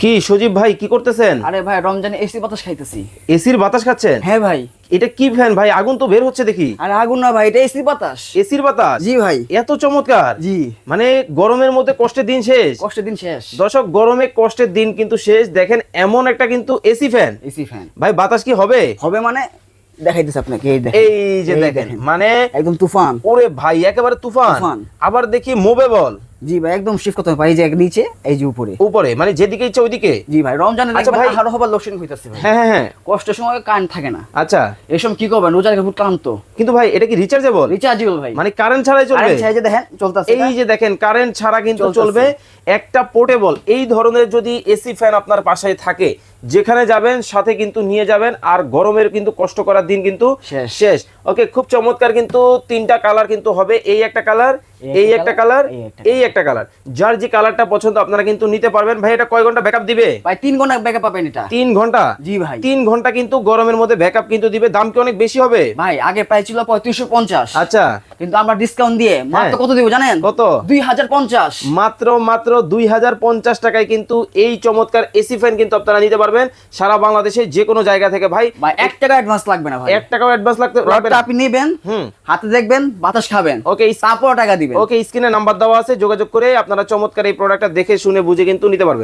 কি সজীব ভাই কি করতেছেন? আরে ভাই রমজানে এসি বাতাস খাইতেছি। এসির বাতাস খাচ্ছেন? হ্যাঁ ভাই। এটা কি ফ্যান ভাই? আগুন তো বের হচ্ছে দেখি। আরে আগুন না ভাই, এটা এসি বাতাস। এসির বাতাস? জি ভাই। এত চমৎকার। জি। মানে গরমের মধ্যে কষ্টের দিন শেষ। কষ্টের দিন শেষ। দর্শক, গরমে কষ্টের দিন কিন্তু শেষ। দেখেন এমন একটা কিন্তু এসি ফ্যান। এসি ফ্যান ভাই বাতাস কি হবে? হবে মানে দেখাইতেছি আপনাকে, এই দেখেন। এই যে দেখেন মানে একদম তুফান। ওরে ভাই একেবারে তুফান। তুফান। আবার দেখি মুভেবল। জি ভাই, একদম শিফট করতে হবে ভাই, এই যে এক নিচে এই যে উপরে। উপরে মানে যেদিকে ইচ্ছা ওইদিকে। জি ভাই, রমজানে আচ্ছা দেখবেন ভাই। আরো হবার লোডশেডিং হইতাছে ভাই। হ্যাঁ হ্যাঁ হ্যাঁ। কষ্টের সময় কারেন্ট থাকে না। আচ্ছা, এই সময় কি করবেন, রোজার খুব ক্লান্ত। কিন্তু ভাই এটা কি রিচার্জেবল? রিচার্জেবল ভাই, মানে কারেন্ট ছাড়াই চলবে? কারেন্ট ছাড়া যে দেখেন চলতেছে। এই যে দেখেন কারেন্ট ছাড়া কিন্তু চলতেছে। চলবে। একটা পোর্টেবল এই ধরনের যদি এসি ফ্যান আপনার পাশে থাকে, যেখানে যাবেন সাথে কিন্তু নিয়ে যাবেন, আর গরমের কিন্তু কষ্ট করার দিন কিন্তু শেষ। শেষ। ওকে, খুব চমৎকার। কিন্তু তিনটা কালার কিন্তু হবে, এই একটা কালার, এই একটা কালার, এই একটা কালার। যার যে কালারটা পছন্দ আপনারা কিন্তু নিতে পারবেন। ভাই এটা কয় ঘন্টা ব্যাকআপ দিবে? ভাই 3 ঘন্টা ব্যাকআপ পাবেন এটা। 3 ঘন্টা? জি ভাই। 3 ঘন্টা কিন্তু গরমের মধ্যে ব্যাকআপ কিন্তু দিবে। দাম কি অনেক বেশি হবে? ভাই আগে প্রাইস ছিল 3550। আচ্ছা, কিন্তু আমরা ডিসকাউন্ট দিয়ে মাত্র কত দিব জানেন? কত? 2050। মাত্র 2050 টাকায় কিন্তু এই চমৎকার এসি ফ্যান কিন্তু আপনারা নিতে পারবেন সারা বাংলাদেশে যে কোনো জায়গা থেকে। ভাই ভাই 1 টাকা অ্যাডভান্স লাগবে না ভাই। 1 টাকাও অ্যাডভান্স লাগবে প্রোডাক্টটা আপনি নেবেন, হাতে দেখবেন, বাতাস খাবেন, ওকে, তারপর টাকা দিবেন। ওকে, স্ক্রিনে নাম্বার দেওয়া আছে, যোগাযোগ করে আপনারা চমৎকার এই প্রোডাক্টটা দেখে শুনে বুঝে কিন্তু নিতে পারবেন।